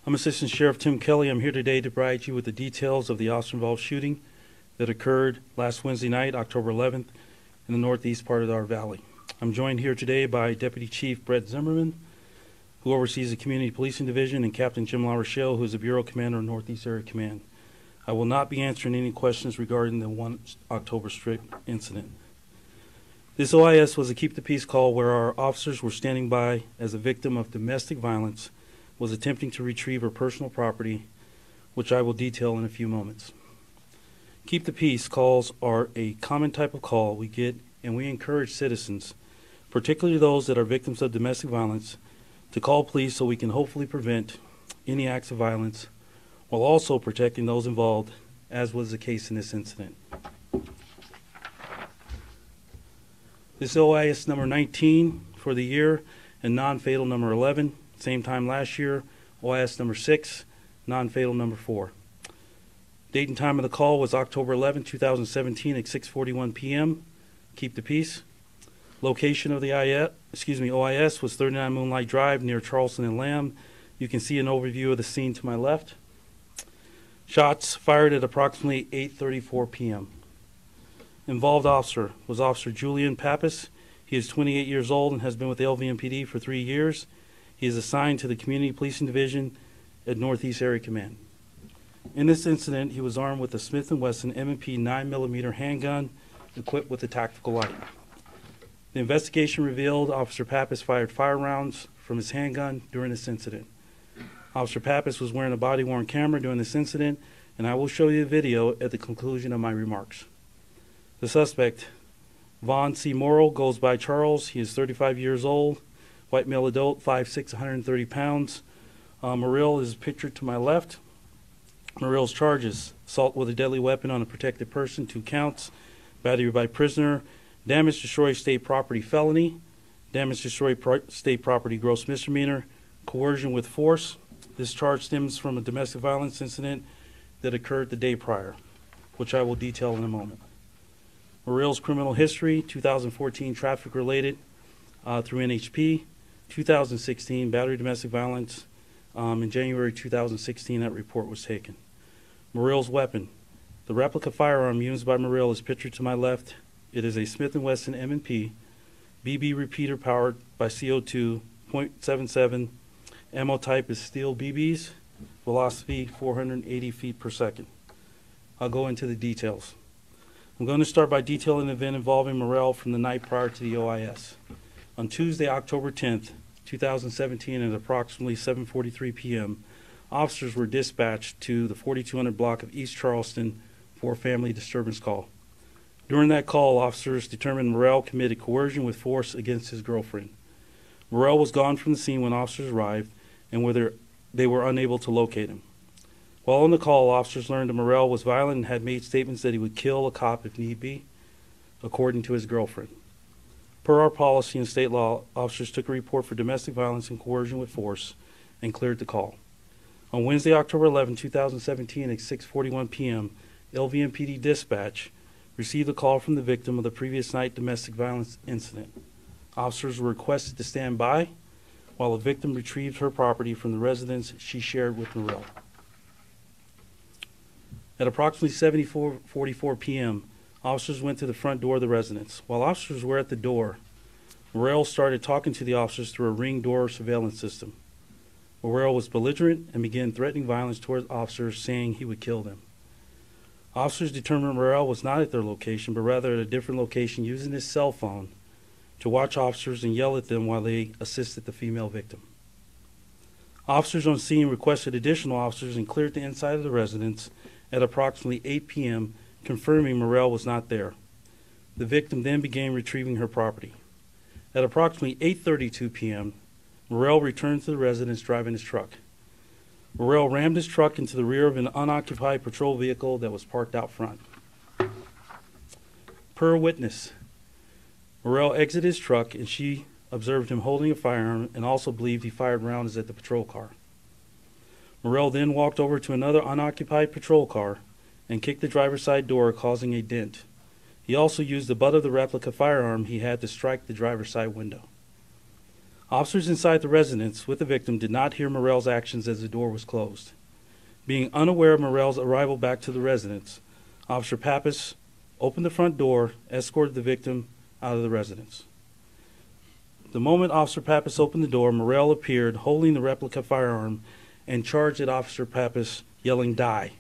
I'm Assistant Sheriff Tim Kelly. I'm here today to provide you with the details of the officer-involved shooting that occurred last Wednesday night, October 11th, in the northeast part of our valley. I'm joined here today by Deputy Chief Brett Zimmerman, who oversees the Community Policing Division, and Captain Jim LaRochelle, who is the Bureau Commander of Northeast Area Command. I will not be answering any questions regarding the 1 October Strip incident. This OIS was a keep the peace call where our officers were standing by as a victim of domestic violence was attempting to retrieve her personal property, which I will detail in a few moments. Keep the peace calls are a common type of call we get, and we encourage citizens, particularly those that are victims of domestic violence, to call police so we can hopefully prevent any acts of violence while also protecting those involved, as was the case in this incident. This OIS number 19 for the year and non-fatal number 11. Same time last year, OIS number 6, non-fatal number 4. Date and time of the call was October 11, 2017 at 6:41 p.m. Keep the peace. Location of the OIS was 39 Moonlight Drive near Charleston and Lamb. You can see an overview of the scene to my left. Shots fired at approximately 8:34 p.m. Involved officer was Officer Julian Pappas. He is 28 years old and has been with the LVMPD for 3 years. He is assigned to the Community Policing Division at Northeast Area Command. In this incident, he was armed with a Smith & Wesson M&P 9mm handgun equipped with a tactical light. The investigation revealed Officer Pappas fired fire rounds from his handgun during this incident. Officer Pappas was wearing a body-worn camera during this incident, and I will show you a video at the conclusion of my remarks. The suspect, Vaughn C. Morrill, goes by Charles. He is 35 years old. White male adult, 5'6", 130 pounds. Morrill is pictured to my left. Morrill's charges: assault with a deadly weapon on a protected person, 2 counts, battery by prisoner, damage, destroy state property felony, damage, destroy state property gross misdemeanor, coercion with force. This charge stems from a domestic violence incident that occurred the day prior, which I will detail in a moment. Morrill's criminal history: 2014 traffic-related through NHP, 2016 battery domestic violence. In January 2016, that report was taken. Morrill's weapon: the replica firearm used by Morrill is pictured to my left. It is a Smith & Wesson M&P BB repeater powered by CO2, .77. Ammo type is steel BBs. Velocity 480 feet per second. I'll go into the details. I'm going to start by detailing an event involving Morrill from the night prior to the OIS. On Tuesday, October 10th, 2017, at approximately 7:43 p.m., officers were dispatched to the 4200 block of East Charleston for a family disturbance call. During that call, officers determined Morrill committed coercion with force against his girlfriend. Morrill was gone from the scene when officers arrived, and they were unable to locate him. While on the call, officers learned that Morrill was violent and had made statements that he would kill a cop if need be, according to his girlfriend. Per our policy and state law, officers took a report for domestic violence and coercion with force and cleared the call. On Wednesday, October 11, 2017 at 6:41 p.m., LVMPD dispatch received a call from the victim of the previous night domestic violence incident. Officers were requested to stand by while the victim retrieved her property from the residence she shared with Morrill. At approximately 7:44 p.m., officers went to the front door of the residence. While officers were at the door, Morrill started talking to the officers through a ring door surveillance system. Morrill was belligerent and began threatening violence toward officers, saying he would kill them. Officers determined Morrill was not at their location, but rather at a different location, using his cell phone to watch officers and yell at them while they assisted the female victim. Officers on scene requested additional officers and cleared the inside of the residence at approximately 8 p.m., confirming Morrill was not there. The victim then began retrieving her property. At approximately 8:32 p.m., Morrill returned to the residence driving his truck. Morrill rammed his truck into the rear of an unoccupied patrol vehicle that was parked out front. Per a witness, Morrill exited his truck and she observed him holding a firearm and also believed he fired rounds at the patrol car. Morrill then walked over to another unoccupied patrol car and kicked the driver's side door, causing a dent. He also used the butt of the replica firearm he had to strike the driver's side window. Officers inside the residence with the victim did not hear Morell's actions as the door was closed. Being unaware of Morell's arrival back to the residence, Officer Pappas opened the front door, escorted the victim out of the residence. The moment Officer Pappas opened the door, Morell appeared holding the replica firearm and charged at Officer Pappas, yelling, "Die."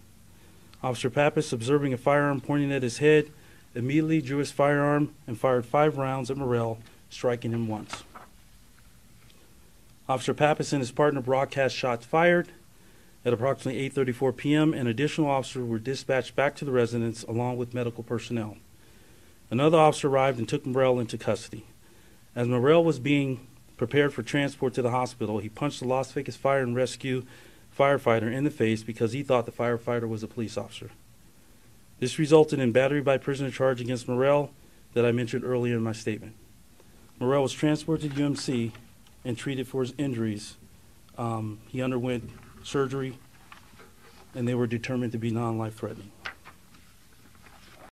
Officer Pappas, observing a firearm pointing at his head, immediately drew his firearm and fired 5 rounds at Morell, striking him once. Officer Pappas and his partner broadcast shots fired. At approximately 8:34 p.m., an additional officer were dispatched back to the residence along with medical personnel. Another officer arrived and took Morell into custody. As Morell was being prepared for transport to the hospital, he punched the Las Vegas Fire and Rescue firefighter in the face because he thought the firefighter was a police officer. This resulted in battery by prisoner charge against Morell that I mentioned earlier in my statement. Morell was transported to UMC and treated for his injuries. He underwent surgery, and they were determined to be non-life-threatening.